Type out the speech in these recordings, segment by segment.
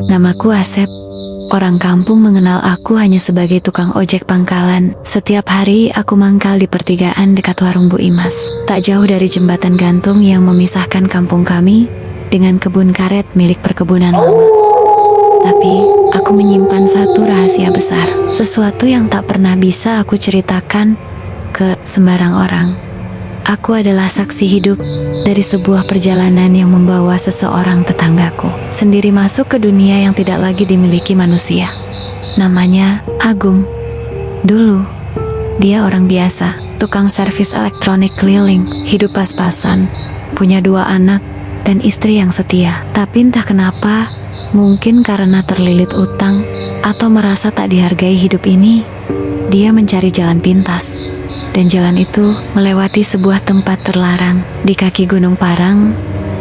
Namaku Asep. Orang kampung mengenal aku hanya sebagai tukang ojek pangkalan. Setiap hari aku mangkal di pertigaan dekat warung Bu Imas, tak jauh dari jembatan gantung yang memisahkan kampung kami dengan kebun karet milik perkebunan lama. Tapi aku menyimpan satu rahasia besar, sesuatu yang tak pernah bisa aku ceritakan ke sembarang orang. Aku adalah saksi hidup dari sebuah perjalanan yang membawa seseorang tetanggaku sendiri masuk ke dunia yang tidak lagi dimiliki manusia. Namanya Agung. Dulu, dia orang biasa, tukang servis elektronik keliling, hidup pas-pasan, punya 2 anak, dan istri yang setia. Tapi entah kenapa, mungkin karena terlilit utang, atau merasa tak dihargai hidup ini, dia mencari jalan pintas. Dan jalan itu melewati sebuah tempat terlarang di kaki Gunung Parang.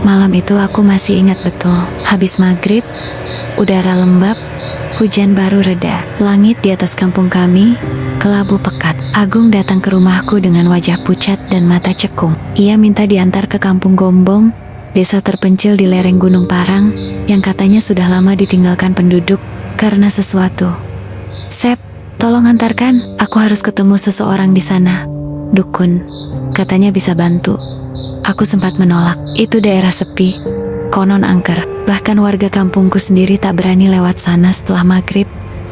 Malam itu aku masih ingat betul. Habis maghrib, udara lembab, hujan baru reda. Langit di atas kampung kami kelabu pekat. Agung datang ke rumahku dengan wajah pucat dan mata cekung. Ia minta diantar ke Kampung Gombong, desa terpencil di lereng Gunung Parang yang katanya sudah lama ditinggalkan penduduk karena sesuatu. "Sep, tolong antarkan, aku harus ketemu seseorang di sana. Dukun, katanya bisa bantu." Aku sempat menolak. Itu daerah sepi, konon angker. Bahkan warga kampungku sendiri tak berani lewat sana setelah maghrib.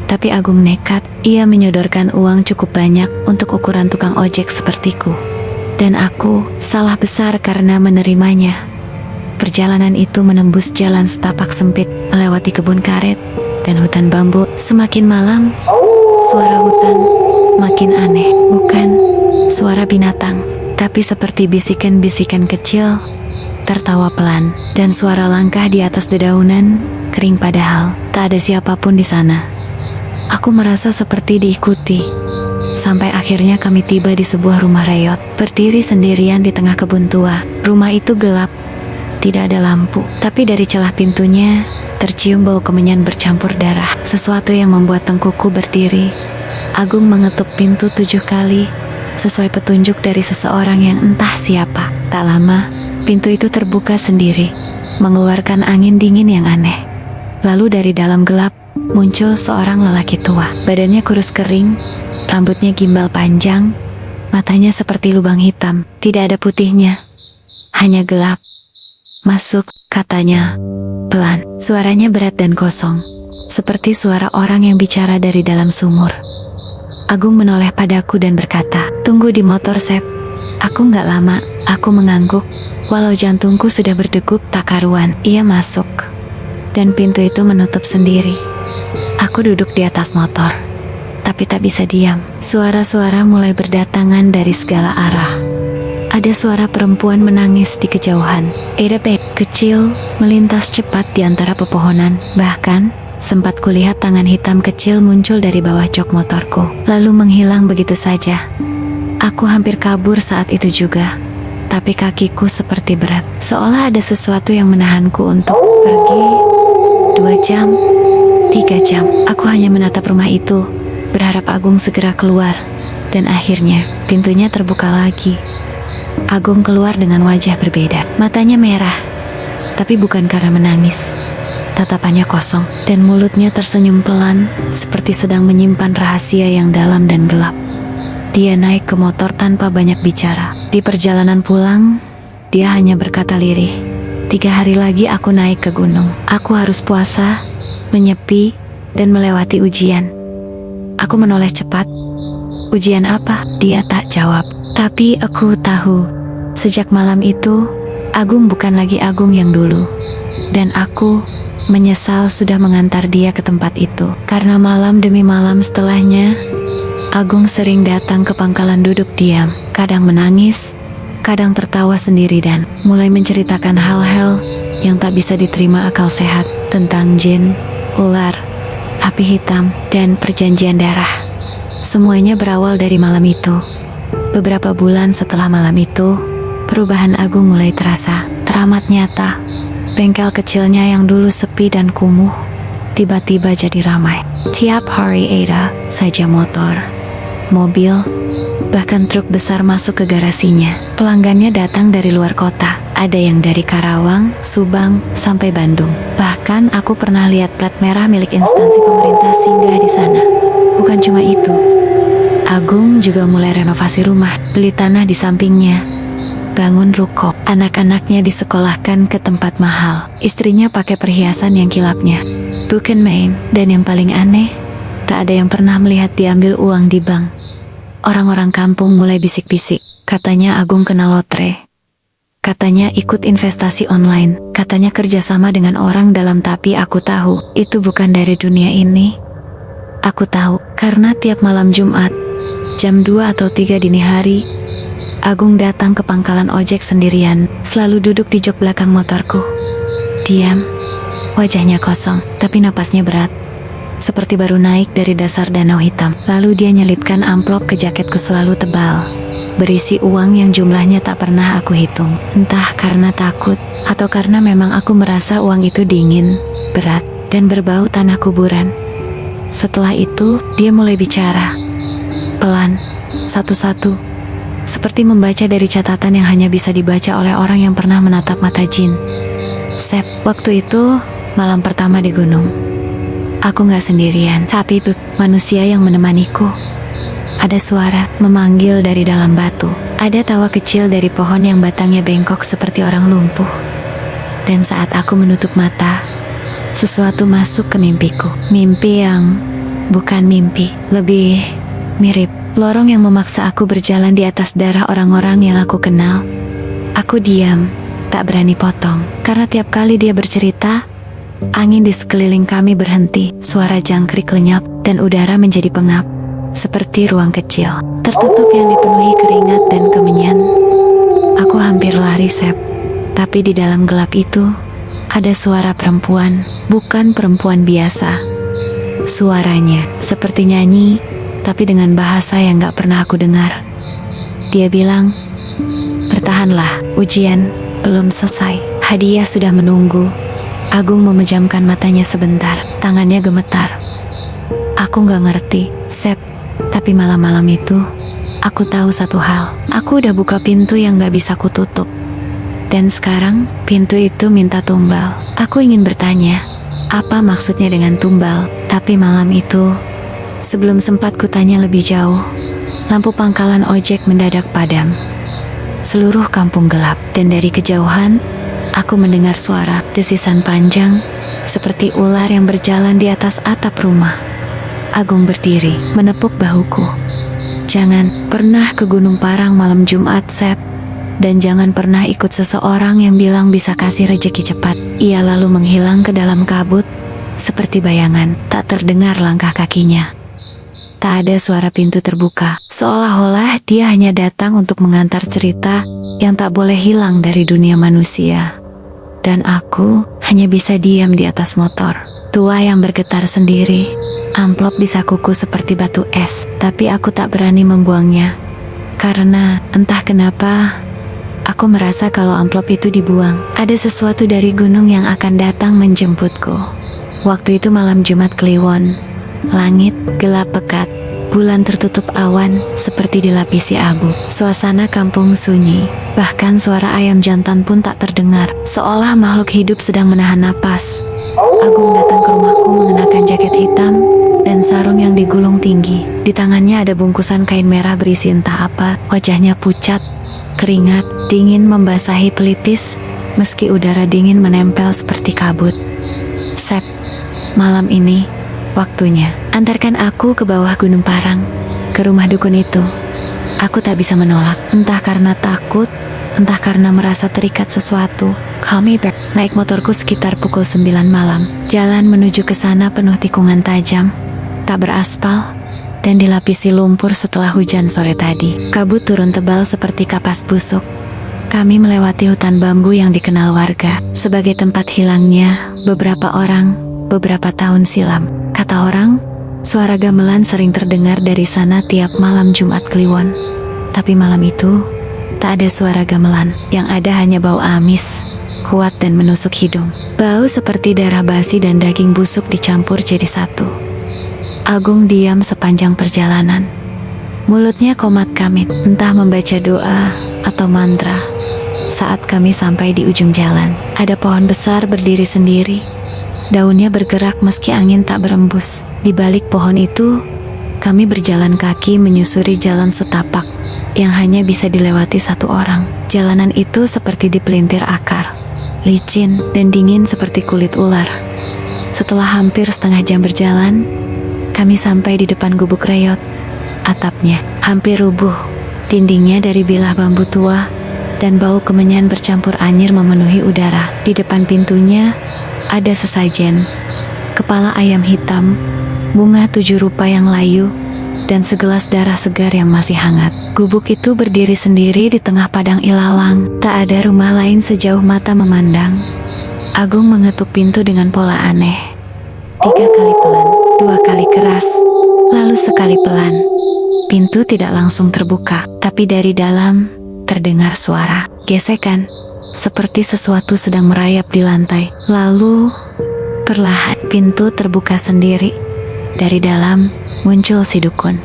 Tapi Agung nekat. Ia menyodorkan uang cukup banyak untuk ukuran tukang ojek sepertiku. Dan aku salah besar karena menerimanya. Perjalanan itu menembus jalan setapak sempit, melewati kebun karet dan hutan bambu. Semakin malam, suara hutan makin aneh. Bukan suara binatang, tapi seperti bisikan-bisikan kecil, tertawa pelan, dan suara langkah di atas dedaunan kering. Padahal tak ada siapapun di sana. Aku merasa seperti diikuti, sampai akhirnya kami tiba di sebuah rumah reyot, berdiri sendirian di tengah kebun tua. Rumah itu gelap, tidak ada lampu, tapi dari celah pintunya tercium bau kemenyan bercampur darah, sesuatu yang membuat tengkukku berdiri. Agung mengetuk pintu 7 kali, sesuai petunjuk dari seseorang yang entah siapa. Tak lama, pintu itu terbuka sendiri, mengeluarkan angin dingin yang aneh. Lalu dari dalam gelap, muncul seorang lelaki tua. Badannya kurus kering, rambutnya gimbal panjang, matanya seperti lubang hitam. Tidak ada putihnya, hanya gelap. "Masuk," katanya, pelan. Suaranya berat dan kosong, seperti suara orang yang bicara dari dalam sumur. Agung menoleh padaku dan berkata, "Tunggu di motor, Sep." Aku nggak lama, aku mengangguk, walau jantungku sudah berdegup tak karuan. Ia masuk, dan pintu itu menutup sendiri. Aku duduk di atas motor, tapi tak bisa diam. Suara-suara mulai berdatangan dari segala arah. Ada suara perempuan menangis di kejauhan. Kecil melintas cepat di antara pepohonan. Bahkan sempat kulihat tangan hitam kecil muncul dari bawah jok motorku, lalu menghilang begitu saja. Aku hampir kabur saat itu juga, tapi kakiku seperti berat, seolah ada sesuatu yang menahanku untuk pergi. 2 jam, 3 jam, aku hanya menatap rumah itu, berharap Agung segera keluar. Dan akhirnya, pintunya terbuka lagi. Agung keluar dengan wajah berbeda. Matanya merah, tapi bukan karena menangis. Tatapannya kosong, dan mulutnya tersenyum pelan, seperti sedang menyimpan rahasia yang dalam dan gelap. Dia naik ke motor tanpa banyak bicara. Di perjalanan pulang, dia hanya berkata lirih, "3 hari lagi aku naik ke gunung. Aku harus puasa, menyepi, dan melewati ujian." Aku menoleh cepat. "Ujian apa?" Dia tak jawab. Tapi aku tahu, sejak malam itu, Agung bukan lagi Agung yang dulu. Dan aku menyesal sudah mengantar dia ke tempat itu. Karena malam demi malam setelahnya, Agung sering datang ke pangkalan duduk diam. Kadang menangis, kadang tertawa sendiri dan mulai menceritakan hal-hal yang tak bisa diterima akal sehat. Tentang jin, ular, api hitam, dan perjanjian darah. Semuanya berawal dari malam itu. Beberapa bulan setelah malam itu, perubahan Agung mulai terasa, teramat nyata. Bengkel kecilnya yang dulu sepi dan kumuh, tiba-tiba jadi ramai. Tiap hari ada saja motor, mobil, bahkan truk besar masuk ke garasinya. Pelanggannya datang dari luar kota. Ada yang dari Karawang, Subang, sampai Bandung. Bahkan aku pernah lihat plat merah milik instansi pemerintah singgah di sana. Bukan cuma itu, Agung juga mulai renovasi rumah, beli tanah di sampingnya, bangun ruko. Anak-anaknya disekolahkan ke tempat mahal. Istrinya pakai perhiasan yang kilapnya bukan main. Dan yang paling aneh, tak ada yang pernah melihat diambil uang di bank. Orang-orang kampung mulai bisik-bisik. Katanya Agung kena lotre. Katanya ikut investasi online. Katanya kerjasama dengan orang dalam. Tapi aku tahu, itu bukan dari dunia ini. Aku tahu, karena tiap malam Jumat, jam 2 atau 3 dini hari, Agung datang ke pangkalan ojek sendirian, selalu duduk di jok belakang motorku. Diam, wajahnya kosong, tapi napasnya berat, seperti baru naik dari dasar danau hitam. Lalu dia nyelipkan amplop ke jaketku selalu tebal, berisi uang yang jumlahnya tak pernah aku hitung. Entah karena takut, atau karena memang aku merasa uang itu dingin, berat, dan berbau tanah kuburan. Setelah itu, dia mulai bicara, pelan, satu-satu, seperti membaca dari catatan yang hanya bisa dibaca oleh orang yang pernah menatap mata jin. Sep, waktu itu malam pertama di gunung. Aku gak sendirian, tapi itu manusia yang menemaniku. Ada suara memanggil dari dalam batu. Ada tawa kecil dari pohon yang batangnya bengkok seperti orang lumpuh. Dan saat aku menutup mata, sesuatu masuk ke mimpiku. Mimpi yang bukan mimpi, lebih mirip lorong yang memaksa aku berjalan di atas darah orang-orang yang aku kenal. Aku diam, tak berani potong, karena tiap kali dia bercerita, angin di sekeliling kami berhenti, suara jangkrik lenyap, dan udara menjadi pengap, seperti ruang kecil, tertutup yang dipenuhi keringat dan kemenyan. Aku hampir lari, Sep, tapi di dalam gelap itu, ada suara perempuan, bukan perempuan biasa. Suaranya seperti nyanyi, tapi dengan bahasa yang gak pernah aku dengar. Dia bilang, bertahanlah, ujian belum selesai, hadiah sudah menunggu. Agung memejamkan matanya sebentar, tangannya gemetar. Aku gak ngerti, Sep, tapi malam-malam itu, aku tahu satu hal. Aku udah buka pintu yang gak bisa kututup. Dan sekarang, pintu itu minta tumbal. Aku ingin bertanya, apa maksudnya dengan tumbal? Tapi malam itu, sebelum sempat kutanya lebih jauh, lampu pangkalan ojek mendadak padam. Seluruh kampung gelap, dan dari kejauhan, aku mendengar suara desisan panjang, seperti ular yang berjalan di atas atap rumah. Agung berdiri, menepuk bahuku. Jangan pernah ke Gunung Parang malam Jumat, Sep. Dan jangan pernah ikut seseorang yang bilang bisa kasih rejeki cepat. Ia lalu menghilang ke dalam kabut, seperti bayangan, tak terdengar langkah kakinya. Tak ada suara pintu terbuka, seolah-olah dia hanya datang untuk mengantar cerita yang tak boleh hilang dari dunia manusia. Dan aku hanya bisa diam di atas motor, tua yang bergetar sendiri. Amplop di sakuku seperti batu es, tapi aku tak berani membuangnya. Karena entah kenapa, aku merasa kalau amplop itu dibuang, ada sesuatu dari gunung yang akan datang menjemputku. Waktu itu malam Jumat Kliwon, langit gelap pekat, bulan tertutup awan seperti dilapisi abu. Suasana kampung sunyi, bahkan suara ayam jantan pun tak terdengar, seolah makhluk hidup sedang menahan napas. Agung datang ke rumahku mengenakan jaket hitam dan sarung yang digulung tinggi. Di tangannya ada bungkusan kain merah berisi entah apa. Wajahnya pucat, keringat dingin membasahi pelipis, meski udara dingin menempel seperti kabut. Sep, malam ini waktunya. Antarkan aku ke bawah Gunung Parang, ke rumah dukun itu. Aku tak bisa menolak, entah karena takut, entah karena merasa terikat sesuatu. Kami naik motorku sekitar pukul 9 malam. Jalan menuju ke sana penuh tikungan tajam, tak beraspal, dan dilapisi lumpur setelah hujan sore tadi. Kabut turun tebal seperti kapas busuk. Kami melewati hutan bambu yang dikenal warga sebagai tempat hilangnya beberapa orang beberapa tahun silam. Kata orang, suara gamelan sering terdengar dari sana tiap malam Jumat Kliwon. Tapi malam itu, tak ada suara gamelan. Yang ada hanya bau amis, kuat dan menusuk hidung. Bau seperti darah basi dan daging busuk dicampur jadi satu. Agung diam sepanjang perjalanan. Mulutnya komat kamit, entah membaca doa atau mantra. Saat kami sampai di ujung jalan, ada pohon besar berdiri sendiri. Daunnya bergerak meski angin tak berembus. Di balik pohon itu, kami berjalan kaki menyusuri jalan setapak yang hanya bisa dilewati satu orang. Jalanan itu seperti dipelintir akar, licin dan dingin seperti kulit ular. Setelah hampir setengah jam berjalan, kami sampai di depan gubuk reot. Atapnya hampir rubuh, dindingnya dari bilah bambu tua, dan bau kemenyan bercampur anyir memenuhi udara. Di depan pintunya ada sesajen, kepala ayam hitam, bunga 7 rupa yang layu, dan segelas darah segar yang masih hangat. Gubuk itu berdiri sendiri di tengah padang ilalang. Tak ada rumah lain sejauh mata memandang. Agung mengetuk pintu dengan pola aneh. 3 kali pelan, 2 kali keras, lalu sekali pelan. Pintu tidak langsung terbuka, tapi dari dalam terdengar suara gesekan, seperti sesuatu sedang merayap di lantai. Lalu, perlahan pintu terbuka sendiri. Dari dalam muncul si dukun.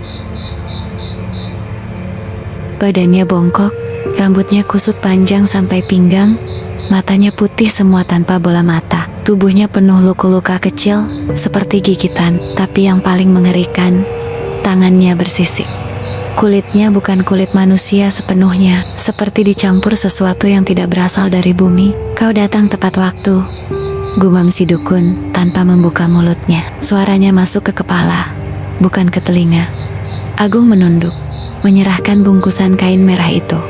Badannya bongkok, rambutnya kusut panjang sampai pinggang, matanya putih semua tanpa bola mata. Tubuhnya penuh luka-luka kecil, seperti gigitan. Tapi yang paling mengerikan, tangannya bersisik. Kulitnya bukan kulit manusia sepenuhnya, seperti dicampur sesuatu yang tidak berasal dari bumi. Kau datang tepat waktu, gumam si dukun tanpa membuka mulutnya. Suaranya masuk ke kepala, bukan ke telinga. Agung menunduk, menyerahkan bungkusan kain merah itu.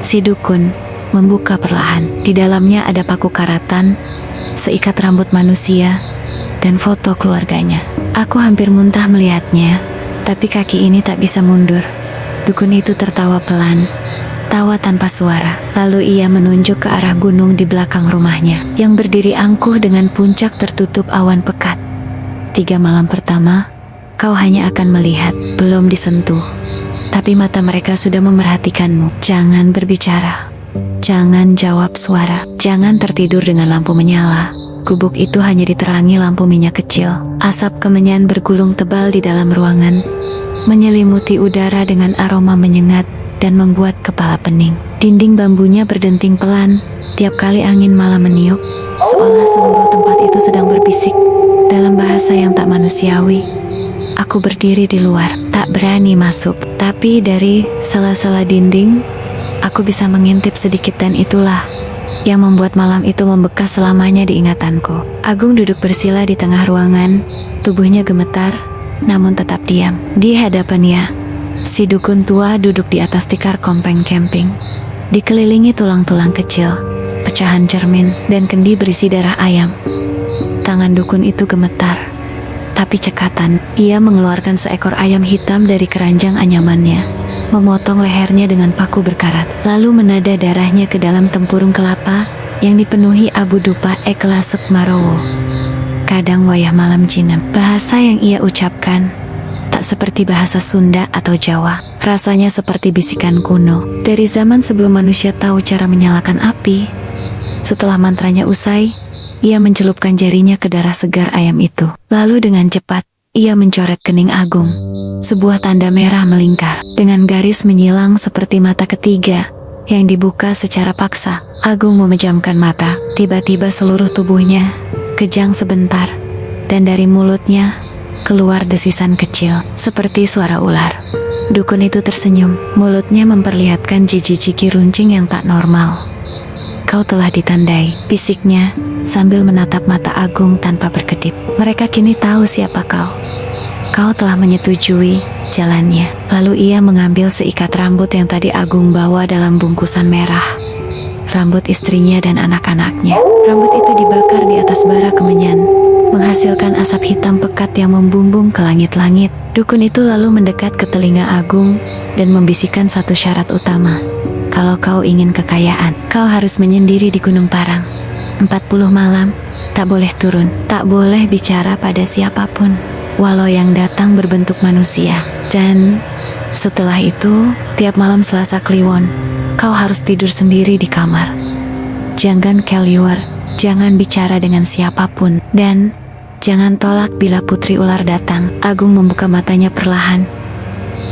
Si dukun membuka perlahan. Di dalamnya ada paku karatan, seikat rambut manusia, dan foto keluarganya. Aku hampir muntah melihatnya, tapi kaki ini tak bisa mundur. Dukun itu tertawa pelan, tawa tanpa suara. Lalu ia menunjuk ke arah gunung di belakang rumahnya, yang berdiri angkuh dengan puncak tertutup awan pekat. 3 malam pertama, kau hanya akan melihat, belum disentuh. Tapi mata mereka sudah memerhatikanmu. Jangan berbicara, jangan jawab suara, jangan tertidur dengan lampu menyala. Gubuk itu hanya diterangi lampu minyak kecil. Asap kemenyan bergulung tebal di dalam ruangan, menyelimuti udara dengan aroma menyengat dan membuat kepala pening. Dinding bambunya berdenting pelan tiap kali angin malam meniup, seolah seluruh tempat itu sedang berbisik dalam bahasa yang tak manusiawi. Aku berdiri di luar, tak berani masuk, tapi dari sela-sela dinding, aku bisa mengintip sedikit, dan itulah yang membuat malam itu membekas selamanya di ingatanku. Agung duduk bersila di tengah ruangan, tubuhnya gemetar, namun tetap diam. Di hadapannya, si dukun tua duduk di atas tikar kompeng camping, dikelilingi tulang-tulang kecil, pecahan cermin, dan kendi berisi darah ayam. Tangan dukun itu gemetar, tapi cekatan. Ia mengeluarkan seekor ayam hitam dari keranjang anyamannya, memotong lehernya dengan paku berkarat, lalu menada darahnya ke dalam tempurung kelapa yang dipenuhi abu dupa eklasek marowo. Kadang wayah malam jinem. Bahasa yang ia ucapkan tak seperti bahasa Sunda atau Jawa. Rasanya seperti bisikan kuno dari zaman sebelum manusia tahu cara menyalakan api. Setelah mantranya usai, ia mencelupkan jarinya ke darah segar ayam itu. Lalu dengan cepat, ia mencoret kening Agung. Sebuah tanda merah melingkar, dengan garis menyilang seperti mata ketiga yang dibuka secara paksa. Agung memejamkan mata. Tiba-tiba seluruh tubuhnya kejang sebentar, dan dari mulutnya keluar desisan kecil, seperti suara ular. Dukun itu tersenyum, mulutnya memperlihatkan jiji-jiki runcing yang tak normal. Kau telah ditandai, bisiknya sambil menatap mata Agung tanpa berkedip. Mereka kini tahu siapa kau. Kau telah menyetujui jalannya. Lalu ia mengambil seikat rambut yang tadi Agung bawa dalam bungkusan merah. Rambut istrinya dan anak-anaknya. Rambut itu dibakar di atas bara kemenyan, menghasilkan asap hitam pekat yang membumbung ke langit-langit. Dukun itu lalu mendekat ke telinga Agung dan membisikkan satu syarat utama. Kalau kau ingin kekayaan, kau harus menyendiri di Gunung Parang. 40 malam, tak boleh turun, tak boleh bicara pada siapapun, walau yang datang berbentuk manusia. Dan setelah itu, tiap malam Selasa Kliwon, kau harus tidur sendiri di kamar. Jangan keluar, jangan bicara dengan siapapun, dan jangan tolak bila putri ular datang. Agung membuka matanya perlahan.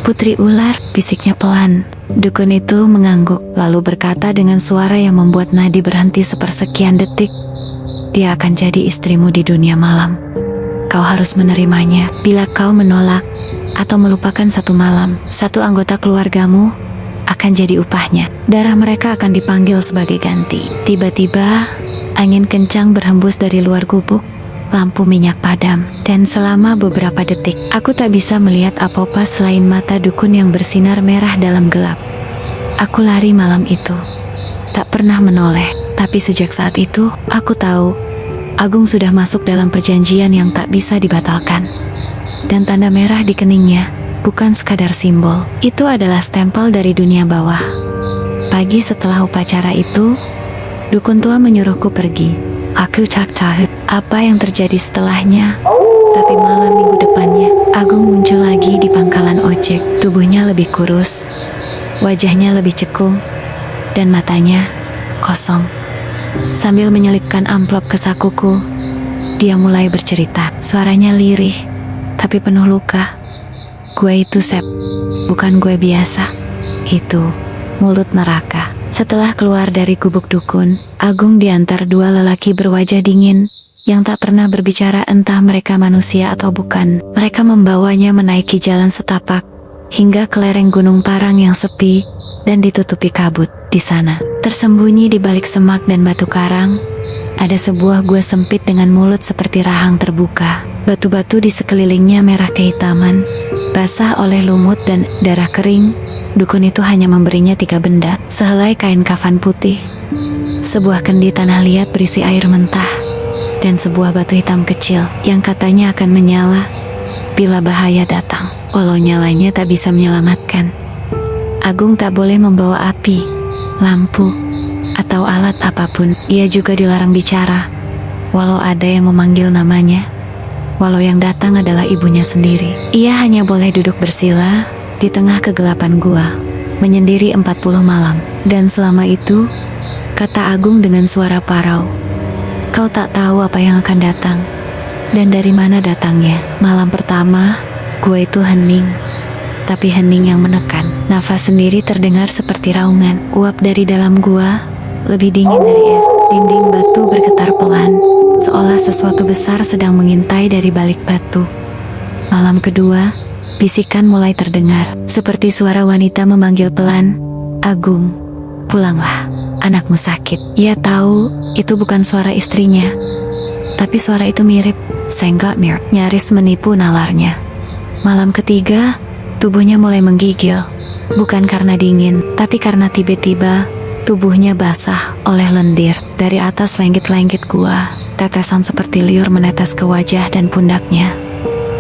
Putri ular, bisiknya pelan. Dukun itu mengangguk, lalu berkata dengan suara yang membuat nadi berhenti sepersekian detik, "Dia akan jadi istrimu di dunia malam. Kau harus menerimanya. Bila kau menolak atau melupakan satu malam, satu anggota keluargamu akan jadi upahnya. Darah mereka akan dipanggil sebagai ganti." Tiba-tiba, angin kencang berhembus dari luar gubuk. Lampu minyak padam, dan selama beberapa detik, aku tak bisa melihat apa-apa selain mata dukun yang bersinar merah dalam gelap. Aku lari malam itu, tak pernah menoleh, tapi sejak saat itu, aku tahu, Agung sudah masuk dalam perjanjian yang tak bisa dibatalkan. Dan tanda merah di keningnya, bukan sekadar simbol, itu adalah stempel dari dunia bawah. Pagi setelah upacara itu, dukun tua menyuruhku pergi. Aku tak tahu apa yang terjadi setelahnya, tapi malam minggu depannya, Agung muncul lagi di pangkalan ojek. Tubuhnya lebih kurus, wajahnya lebih cekung, dan matanya kosong. Sambil menyelipkan amplop ke sakuku, dia mulai bercerita. Suaranya lirih, tapi penuh luka. "Gue itu Sep, bukan gue biasa. Itu mulut neraka." Setelah keluar dari gubuk dukun, Agung diantar dua lelaki berwajah dingin yang tak pernah berbicara, entah mereka manusia atau bukan. Mereka membawanya menaiki jalan setapak hingga ke lereng Gunung Parang yang sepi dan ditutupi kabut. Di sana, tersembunyi di balik semak dan batu karang, ada sebuah gua sempit dengan mulut seperti rahang terbuka. Batu-batu di sekelilingnya merah kehitaman, basah oleh lumut dan darah kering. Dukun itu hanya memberinya 3 benda: sehelai kain kafan putih, sebuah kendi tanah liat berisi air mentah, dan sebuah batu hitam kecil yang katanya akan menyala bila bahaya datang. Walau nyalanya tak bisa menyelamatkan, Agung tak boleh membawa api, lampu, atau alat apapun. Ia juga dilarang bicara, walau ada yang memanggil namanya, walau yang datang adalah ibunya sendiri. Ia hanya boleh duduk bersila di tengah kegelapan gua, menyendiri 40 malam. Dan selama itu, kata Agung dengan suara parau, "Kau tak tahu apa yang akan datang, dan dari mana datangnya." Malam pertama, gua itu hening, tapi hening yang menekan. Nafas sendiri terdengar seperti raungan. Uap dari dalam gua lebih dingin dari es. Dinding batu bergetar pelan, seolah sesuatu besar sedang mengintai dari balik batu. Malam kedua, bisikan mulai terdengar, seperti suara wanita memanggil pelan, "Agung, pulanglah, anakmu sakit." Ia tahu itu bukan suara istrinya, tapi suara itu mirip, senggak mirip, nyaris menipu nalarnya. Malam ketiga, tubuhnya mulai menggigil, bukan karena dingin, tapi karena tiba-tiba tubuhnya basah oleh lendir. Dari atas lenggit-lenggit gua, tetesan seperti liur menetes ke wajah dan pundaknya.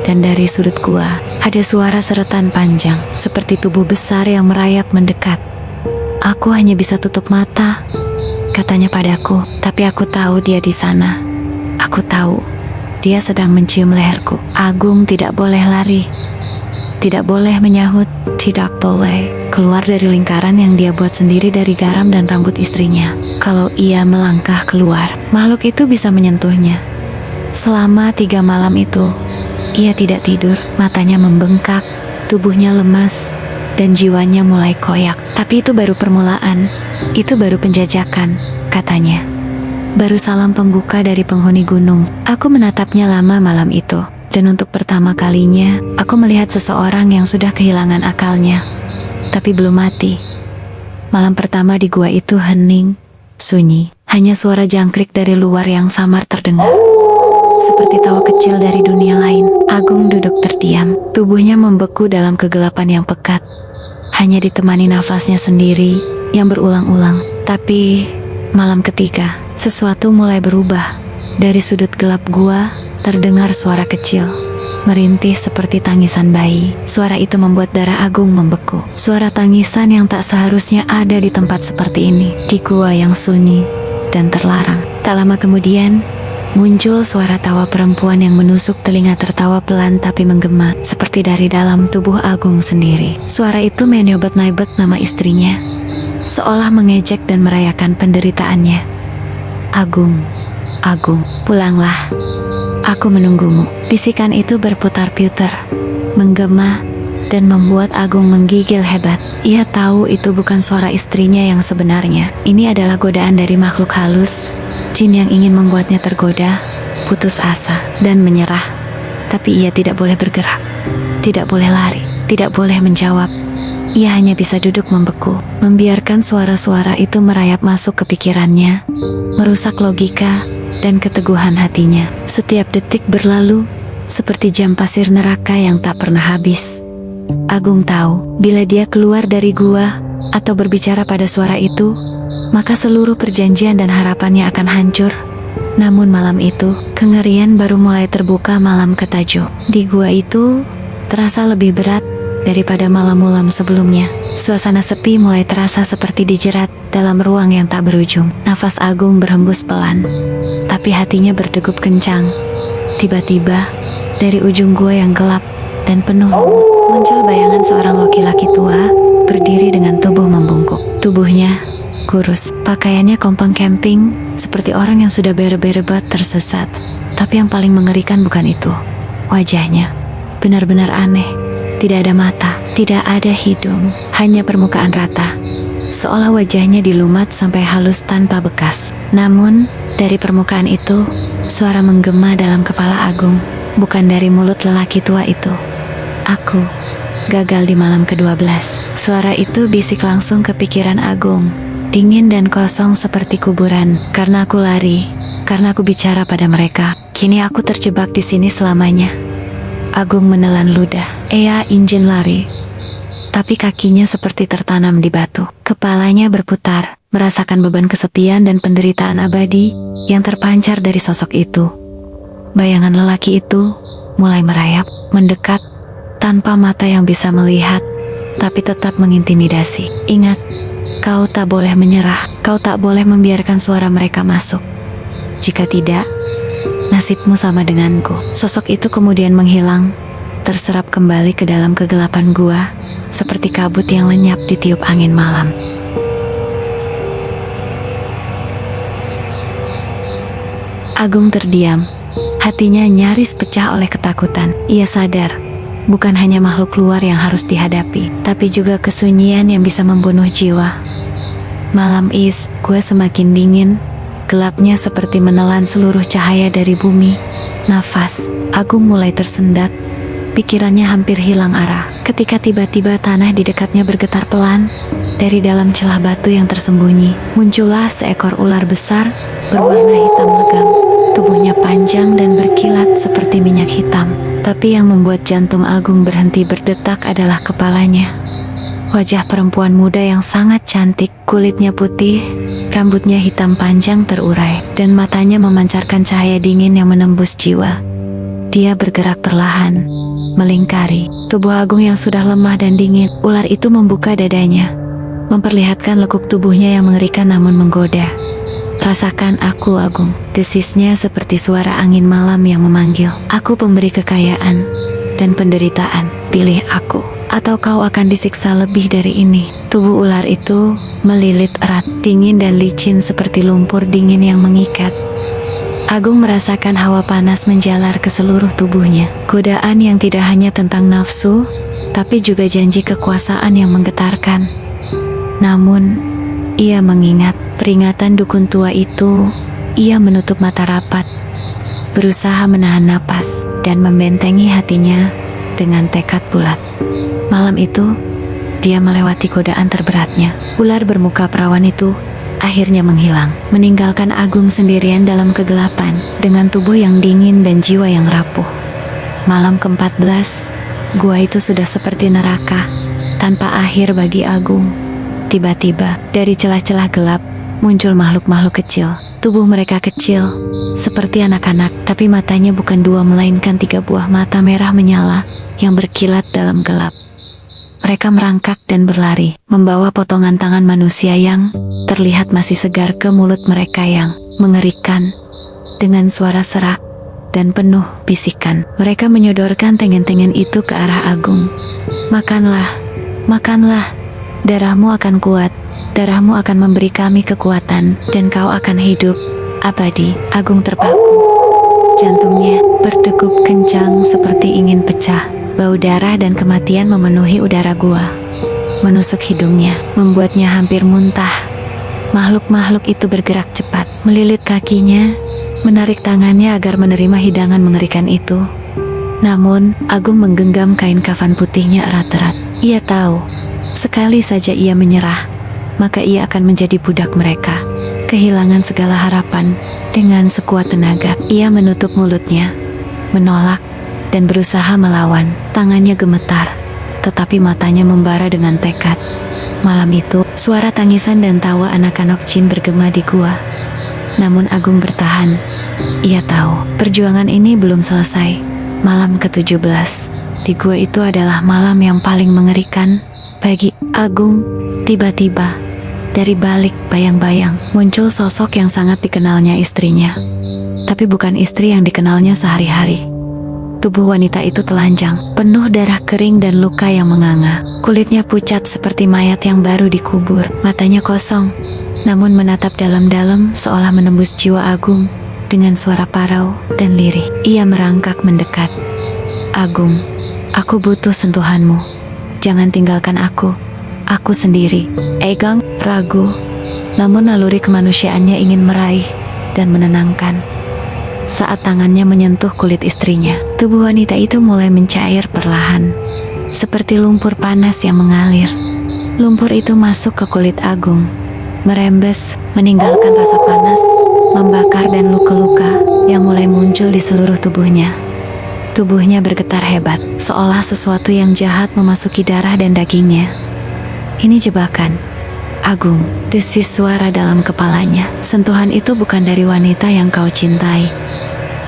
Dan dari sudut gua, ada suara seretan panjang, seperti tubuh besar yang merayap mendekat. "Aku hanya bisa tutup mata," katanya padaku, "tapi aku tahu dia di sana. Aku tahu dia sedang mencium leherku." Agung tidak boleh lari, tidak boleh menyahut, tidak boleh keluar dari lingkaran yang dia buat sendiri dari garam dan rambut istrinya. Kalau ia melangkah keluar, makhluk itu bisa menyentuhnya. Selama 3 malam itu, ia tidak tidur, matanya membengkak, tubuhnya lemas, dan jiwanya mulai koyak. Tapi itu baru permulaan, itu baru penjajakan, katanya. Baru salam pembuka dari penghuni gunung. Aku menatapnya lama malam itu, dan untuk pertama kalinya, aku melihat seseorang yang sudah kehilangan akalnya, tapi belum mati. Malam pertama di gua itu hening, sunyi. Hanya suara jangkrik dari luar yang samar terdengar, seperti tawa kecil dari dunia lain. Agung duduk terdiam, tubuhnya membeku dalam kegelapan yang pekat, hanya ditemani nafasnya sendiri yang berulang-ulang. Tapi malam ketiga, sesuatu mulai berubah. Dari sudut gelap gua, terdengar suara kecil, merintih seperti tangisan bayi. Suara itu membuat darah Agung membeku. Suara tangisan yang tak seharusnya ada di tempat seperti ini, di gua yang sunyi dan terlarang. Tak lama kemudian, muncul suara tawa perempuan yang menusuk telinga, tertawa pelan tapi menggema, seperti dari dalam tubuh Agung sendiri. Suara itu menyebut-nyebut nama istrinya, seolah mengejek dan merayakan penderitaannya. "Agung, Agung, pulanglah. Aku menunggumu." Bisikan itu berputar-putar, menggema, dan membuat Agung menggigil hebat. Ia tahu itu bukan suara istrinya yang sebenarnya. Ini adalah godaan dari makhluk halus, jin yang ingin membuatnya tergoda, putus asa, dan menyerah. Tapi ia tidak boleh bergerak, tidak boleh lari, tidak boleh menjawab. Ia hanya bisa duduk membeku, membiarkan suara-suara itu merayap masuk ke pikirannya, merusak logika dan keteguhan hatinya. Setiap detik berlalu seperti jam pasir neraka yang tak pernah habis. Agung tahu, bila dia keluar dari gua atau berbicara pada suara itu, maka seluruh perjanjian dan harapannya akan hancur. Namun malam itu, kengerian baru mulai terbuka malam ketajuk. Di gua itu, terasa lebih berat daripada malam-malam sebelumnya. Suasana sepi mulai terasa seperti dijerat dalam ruang yang tak berujung. Nafas Agung berhembus pelan, tapi hatinya berdegup kencang. Tiba-tiba, dari ujung gua yang gelap dan penuh lumut, muncul bayangan seorang laki-laki tua, berdiri dengan tubuh membungkuk. Tubuhnya kurus, pakaiannya kompang camping, seperti orang yang sudah berebat tersesat. Tapi yang paling mengerikan bukan itu. Wajahnya benar-benar aneh. Tidak ada mata, tidak ada hidung, hanya permukaan rata. Seolah wajahnya dilumat sampai halus tanpa bekas. Namun, dari permukaan itu, suara menggema dalam kepala Agung, bukan dari mulut lelaki tua itu. Aku gagal di malam ke-12. Suara itu bisik langsung ke pikiran Agung, dingin dan kosong seperti kuburan. Karena aku lari, karena aku bicara pada mereka, kini aku terjebak di sini selamanya. Agung menelan ludah. Ia ingin lari, tapi kakinya seperti tertanam di batu. Kepalanya berputar, merasakan beban kesepian dan penderitaan abadi yang terpancar dari sosok itu. Bayangan lelaki itu mulai merayap, mendekat, tanpa mata yang bisa melihat, tapi tetap mengintimidasi. Ingat, kau tak boleh menyerah, kau tak boleh membiarkan suara mereka masuk. Jika tidak, nasibmu sama denganku. Sosok itu kemudian menghilang, terserap kembali ke dalam kegelapan gua, seperti kabut yang lenyap ditiup angin malam. Agung terdiam, hatinya nyaris pecah oleh ketakutan. Ia sadar, bukan hanya makhluk luar yang harus dihadapi, tapi juga kesunyian yang bisa membunuh jiwa. Malam gua semakin dingin, gelapnya seperti menelan seluruh cahaya dari bumi. Nafas Agung mulai tersendat, pikirannya hampir hilang arah, ketika tiba-tiba tanah di dekatnya bergetar pelan. Dari dalam celah batu yang tersembunyi, muncullah seekor ular besar, berwarna hitam legam. Tubuhnya panjang dan berkilat seperti minyak hitam. Tapi yang membuat jantung Agung berhenti berdetak adalah kepalanya. Wajah perempuan muda yang sangat cantik, kulitnya putih, rambutnya hitam panjang terurai, dan matanya memancarkan cahaya dingin yang menembus jiwa. Dia bergerak perlahan, melingkari tubuh Agung yang sudah lemah dan dingin. Ular itu membuka dadanya, memperlihatkan lekuk tubuhnya yang mengerikan namun menggoda. Rasakan aku, Agung, desisnya seperti suara angin malam yang memanggil. Aku pemberi kekayaan dan penderitaan, pilih aku, atau kau akan disiksa lebih dari ini. Tubuh ular itu melilit erat, dingin dan licin seperti lumpur dingin yang mengikat. Agung merasakan hawa panas menjalar ke seluruh tubuhnya. Godaan yang tidak hanya tentang nafsu, tapi juga janji kekuasaan yang menggetarkan. Namun, ia mengingat peringatan dukun tua itu. Ia menutup mata rapat, berusaha menahan napas, dan membentengi hatinya dengan tekad bulat. Malam itu, dia melewati godaan terberatnya. Ular bermuka perawan itu akhirnya menghilang, meninggalkan Agung sendirian dalam kegelapan, dengan tubuh yang dingin dan jiwa yang rapuh. Malam ke-14, gua itu sudah seperti neraka, tanpa akhir bagi Agung. Tiba-tiba, dari celah-celah gelap, muncul makhluk-makhluk kecil. Tubuh mereka kecil, seperti anak-anak, tapi matanya bukan dua melainkan 3 buah mata merah menyala yang berkilat dalam gelap. Mereka merangkak dan berlari, membawa potongan tangan manusia yang terlihat masih segar ke mulut mereka yang mengerikan. Dengan suara serak dan penuh bisikan, mereka menyodorkan tengen-tengen itu ke arah Agung. Makanlah, makanlah, darahmu akan kuat. Darahmu akan memberi kami kekuatan, dan kau akan hidup abadi. Agung terpaku. Jantungnya berdegup kencang seperti ingin pecah. Bau darah dan kematian memenuhi udara gua, menusuk hidungnya, membuatnya hampir muntah. Makhluk-makhluk itu bergerak cepat, melilit kakinya, menarik tangannya agar menerima hidangan mengerikan itu. Namun, Agung menggenggam kain kafan putihnya erat-erat. Ia tahu, sekali saja ia menyerah, maka ia akan menjadi budak mereka. Kehilangan segala harapan. Dengan sekuat tenaga, ia menutup mulutnya, menolak, dan berusaha melawan. Tangannya gemetar, tetapi matanya membara dengan tekad. Malam itu, suara tangisan dan tawa anak-anak jin bergema di gua. Namun Agung bertahan. Ia tahu, perjuangan ini belum selesai. Malam ke-17 di gua itu adalah malam yang paling mengerikan bagi Agung. Tiba-tiba, dari balik bayang-bayang, muncul sosok yang sangat dikenalnya istrinya. Tapi bukan istri yang dikenalnya sehari-hari. Tubuh wanita itu telanjang, penuh darah kering dan luka yang menganga. Kulitnya pucat seperti mayat yang baru dikubur. Matanya kosong, namun menatap dalam-dalam seolah menembus jiwa Agung. Dengan suara parau dan lirih, ia merangkak mendekat. Agung, aku butuh sentuhanmu. Jangan tinggalkan aku. Aku sendiri. Agung ragu, namun naluri kemanusiaannya ingin meraih dan menenangkan. Saat tangannya menyentuh kulit istrinya, tubuh wanita itu mulai mencair perlahan, seperti lumpur panas yang mengalir. Lumpur itu masuk ke kulit Agung, merembes, meninggalkan rasa panas, membakar dan luka-luka yang mulai muncul di seluruh tubuhnya. Tubuhnya bergetar hebat, seolah sesuatu yang jahat memasuki darah dan dagingnya. Ini jebakan. Agung, desis suara dalam kepalanya. Sentuhan itu bukan dari wanita yang kau cintai,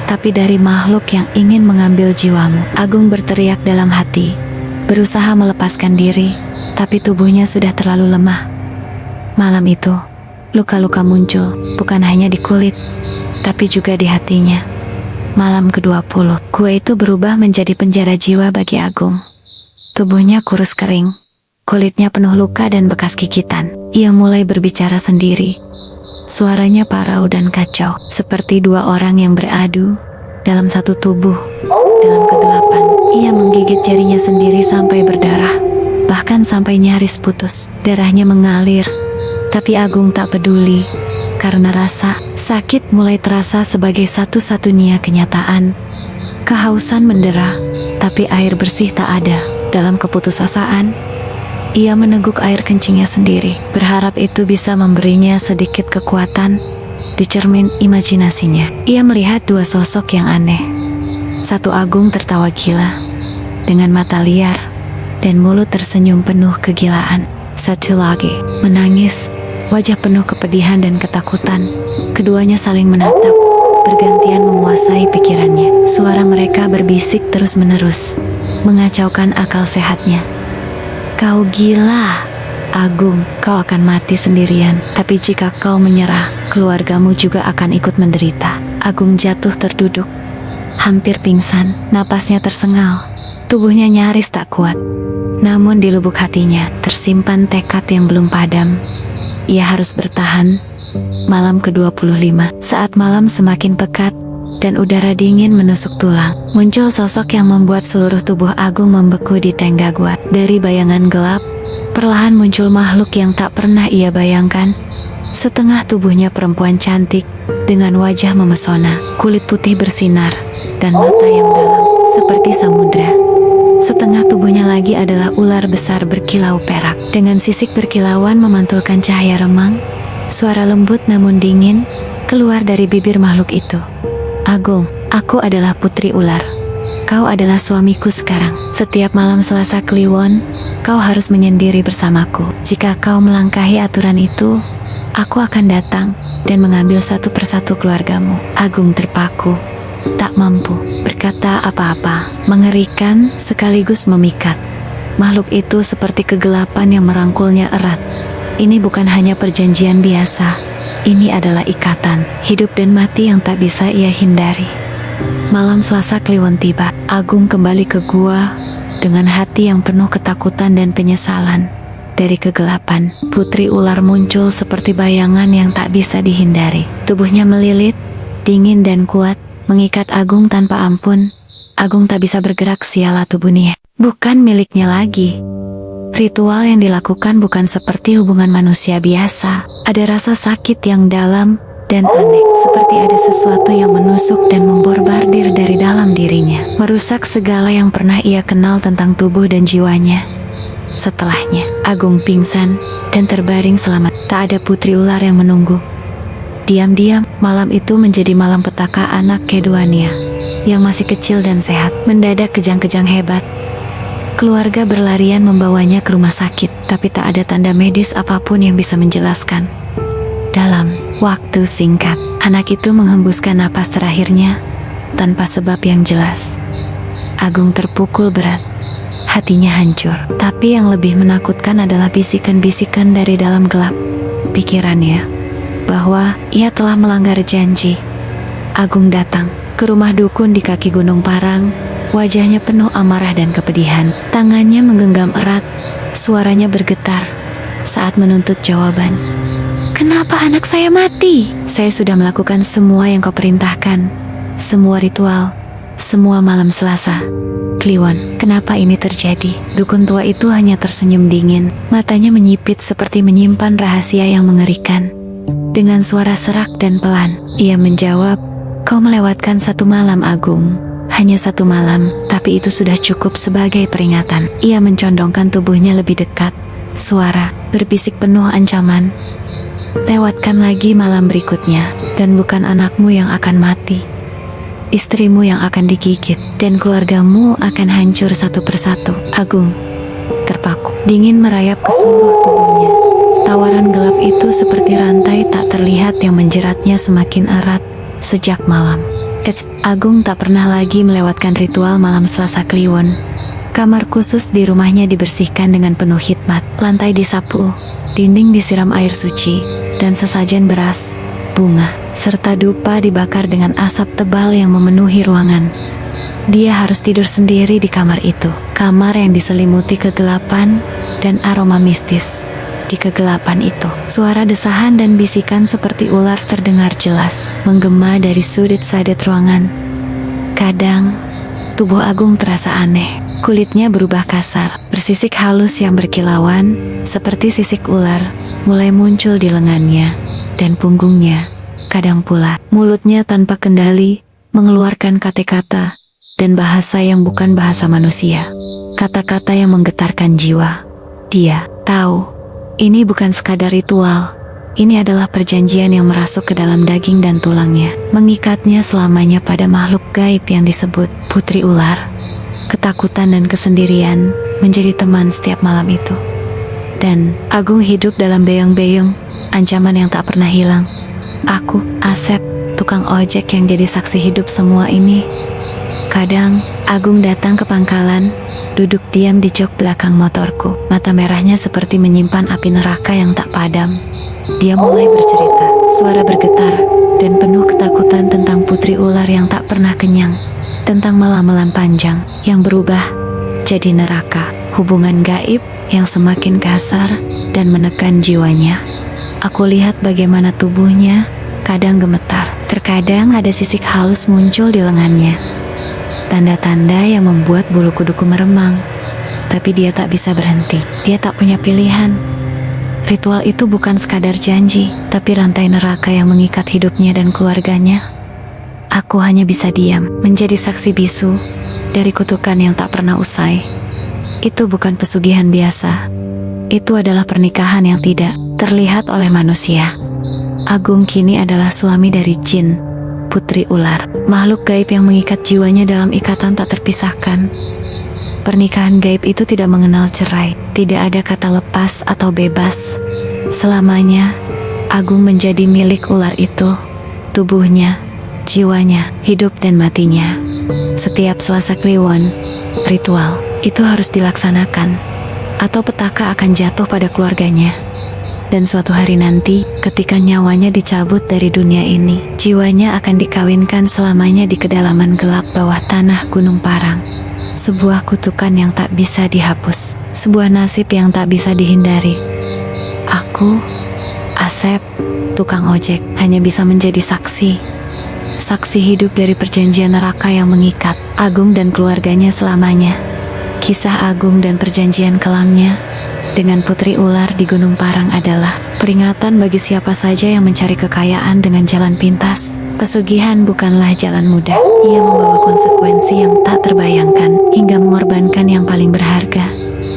tapi dari makhluk yang ingin mengambil jiwamu. Agung berteriak dalam hati, berusaha melepaskan diri, tapi tubuhnya sudah terlalu lemah. Malam itu, luka-luka muncul, bukan hanya di kulit, tapi juga di hatinya. Malam ke-20, gua itu berubah menjadi penjara jiwa bagi Agung. Tubuhnya kurus kering, kulitnya penuh luka dan bekas gigitan. Ia mulai berbicara sendiri. Suaranya parau dan kacau, seperti dua orang yang beradu dalam satu tubuh. Dalam kegelapan, ia menggigit jarinya sendiri sampai berdarah, bahkan sampai nyaris putus. Darahnya mengalir, tapi Agung tak peduli, karena rasa sakit mulai terasa sebagai satu-satunya kenyataan. Kehausan mendera, tapi air bersih tak ada. Dalam keputusasaan, ia meneguk air kencingnya sendiri, berharap itu bisa memberinya sedikit kekuatan. Di cermin imajinasinya, ia melihat dua sosok yang aneh. Satu Agung tertawa gila, dengan mata liar, dan mulut tersenyum penuh kegilaan. Satu lagi, menangis, wajah penuh kepedihan dan ketakutan. Keduanya saling menatap, bergantian menguasai pikirannya. Suara mereka berbisik terus-menerus, mengacaukan akal sehatnya. Kau gila, Agung, kau akan mati sendirian. Tapi jika kau menyerah, keluargamu juga akan ikut menderita. Agung jatuh terduduk, hampir pingsan, napasnya tersengal, tubuhnya nyaris tak kuat. Namun di lubuk hatinya, tersimpan tekad yang belum padam. Ia harus bertahan. Malam ke-25, saat malam semakin pekat, dan udara dingin menusuk tulang, muncul sosok yang membuat seluruh tubuh Agung membeku di tengga gua. Dari bayangan gelap, perlahan muncul makhluk yang tak pernah ia bayangkan. Setengah tubuhnya perempuan cantik, dengan wajah memesona, kulit putih bersinar, dan mata yang dalam, seperti samudra. Setengah tubuhnya lagi adalah ular besar berkilau perak, dengan sisik berkilauan memantulkan cahaya remang. Suara lembut namun dingin keluar dari bibir makhluk itu. Agung, aku adalah putri ular. Kau adalah suamiku sekarang. Setiap malam Selasa Kliwon, kau harus menyendiri bersamaku. Jika kau melangkahi aturan itu, aku akan datang dan mengambil satu persatu keluargamu. Agung terpaku, tak mampu berkata apa-apa. Mengerikan sekaligus memikat. Makhluk itu seperti kegelapan yang merangkulnya erat. Ini bukan hanya perjanjian biasa. Ini adalah ikatan hidup dan mati yang tak bisa ia hindari. Malam Selasa Kliwon tiba. Agung kembali ke gua dengan hati yang penuh ketakutan dan penyesalan. Dari kegelapan, putri ular muncul seperti bayangan yang tak bisa dihindari. Tubuhnya melilit, dingin dan kuat, mengikat Agung tanpa ampun. Agung tak bisa bergerak, sialah tubuhnya bukan miliknya lagi. Ritual yang dilakukan bukan seperti hubungan manusia biasa. Ada rasa sakit yang dalam dan aneh, seperti ada sesuatu yang menusuk dan memborbardir dari dalam dirinya, merusak segala yang pernah ia kenal tentang tubuh dan jiwanya. Setelahnya, Agung pingsan dan terbaring selamat. Tak ada putri ular yang menunggu. Diam-diam, malam itu menjadi malam petaka anak keduanya, yang masih kecil dan sehat, mendadak kejang-kejang hebat. Keluarga berlarian membawanya ke rumah sakit, tapi tak ada tanda medis apapun yang bisa menjelaskan. Dalam waktu singkat, anak itu menghembuskan napas terakhirnya tanpa sebab yang jelas. Agung terpukul berat, hatinya hancur. Tapi yang lebih menakutkan adalah bisikan-bisikan dari dalam gelap pikirannya, bahwa ia telah melanggar janji. Agung datang ke rumah dukun di kaki Gunung Parang, wajahnya penuh amarah dan kepedihan. Tangannya menggenggam erat, suaranya bergetar saat menuntut jawaban. Kenapa anak saya mati? Saya sudah melakukan semua yang kau perintahkan, semua ritual, semua malam Selasa. Kliwon, kenapa ini terjadi? Dukun tua itu hanya tersenyum dingin, matanya menyipit seperti menyimpan rahasia yang mengerikan. Dengan suara serak dan pelan, ia menjawab, kau melewatkan satu malam, Agung. Hanya satu malam, tapi itu sudah cukup sebagai peringatan. Ia mencondongkan tubuhnya lebih dekat. Suara berbisik penuh ancaman. Lewatkan lagi malam berikutnya, dan bukan anakmu yang akan mati. Istrimu yang akan digigit, dan keluargamu akan hancur satu persatu. Agung terpaku, dingin merayap ke seluruh tubuhnya. Tawaran gelap itu seperti rantai tak terlihat yang menjeratnya semakin erat sejak malam. Agung tak pernah lagi melewatkan ritual malam Selasa Kliwon. Kamar khusus di rumahnya dibersihkan dengan penuh hikmat. Lantai disapu, dinding disiram air suci, dan sesajen beras, bunga, serta dupa dibakar dengan asap tebal yang memenuhi ruangan. Dia harus tidur sendiri di kamar itu. Kamar yang diselimuti kegelapan dan aroma mistis. Di kegelapan itu, suara desahan dan bisikan seperti ular terdengar jelas, menggema dari sudut-sudut ruangan. Kadang, tubuh Agung terasa aneh. Kulitnya berubah kasar, bersisik halus yang berkilauan, seperti sisik ular, mulai muncul di lengannya dan punggungnya. Kadang pula, mulutnya tanpa kendali, mengeluarkan kata-kata dan bahasa yang bukan bahasa manusia. Kata-kata yang menggetarkan jiwa. Dia tahu, ini bukan sekadar ritual. Ini adalah perjanjian yang merasuk ke dalam daging dan tulangnya, mengikatnya selamanya pada makhluk gaib yang disebut Putri Ular. Ketakutan dan kesendirian menjadi teman setiap malam itu. Dan Agung hidup dalam beyong-beyong, ancaman yang tak pernah hilang. Aku, Asep, tukang ojek yang jadi saksi hidup semua ini. Kadang, Agung datang ke pangkalan, duduk diam di jok belakang motorku. Mata merahnya seperti menyimpan api neraka yang tak padam. Dia mulai bercerita, suara bergetar, dan penuh ketakutan tentang Putri Ular yang tak pernah kenyang. Tentang malam-malam panjang, yang berubah jadi neraka. Hubungan gaib yang semakin kasar, dan menekan jiwanya. Aku lihat bagaimana tubuhnya kadang gemetar. Terkadang ada sisik halus muncul di lengannya. Tanda-tanda yang membuat bulu kuduku meremang. Tapi dia tak bisa berhenti. Dia tak punya pilihan. Ritual itu bukan sekadar janji, tapi rantai neraka yang mengikat hidupnya dan keluarganya. Aku hanya bisa diam, menjadi saksi bisu dari kutukan yang tak pernah usai. Itu bukan pesugihan biasa. Itu adalah pernikahan yang tidak terlihat oleh manusia. Agung kini adalah suami dari jin, Putri Ular, makhluk gaib yang mengikat jiwanya dalam ikatan tak terpisahkan. Pernikahan gaib itu tidak mengenal cerai, tidak ada kata lepas atau bebas. Selamanya, Agung menjadi milik ular itu, tubuhnya, jiwanya, hidup dan matinya. Setiap Selasa Kliwon, ritual itu harus dilaksanakan, atau petaka akan jatuh pada keluarganya. Dan suatu hari nanti, ketika nyawanya dicabut dari dunia ini, jiwanya akan dikawinkan selamanya di kedalaman gelap bawah tanah Gunung Parang. Sebuah kutukan yang tak bisa dihapus, sebuah nasib yang tak bisa dihindari. Aku, Asep, tukang ojek, hanya bisa menjadi saksi. saksi hidup dari perjanjian neraka yang mengikat Agung dan keluarganya selamanya. Kisah Agung dan perjanjian kelamnya dengan Putri Ular di Gunung Parang adalah peringatan bagi siapa saja yang mencari kekayaan dengan jalan pintas. Pesugihan bukanlah jalan mudah. Ia membawa konsekuensi yang tak terbayangkan hingga mengorbankan yang paling berharga,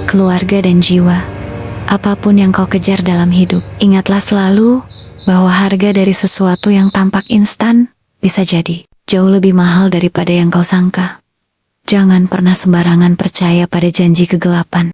keluarga dan jiwa. Apapun yang kau kejar dalam hidup, ingatlah selalu bahwa harga dari sesuatu yang tampak instan bisa jadi jauh lebih mahal daripada yang kau sangka. Jangan pernah sembarangan percaya pada janji kegelapan.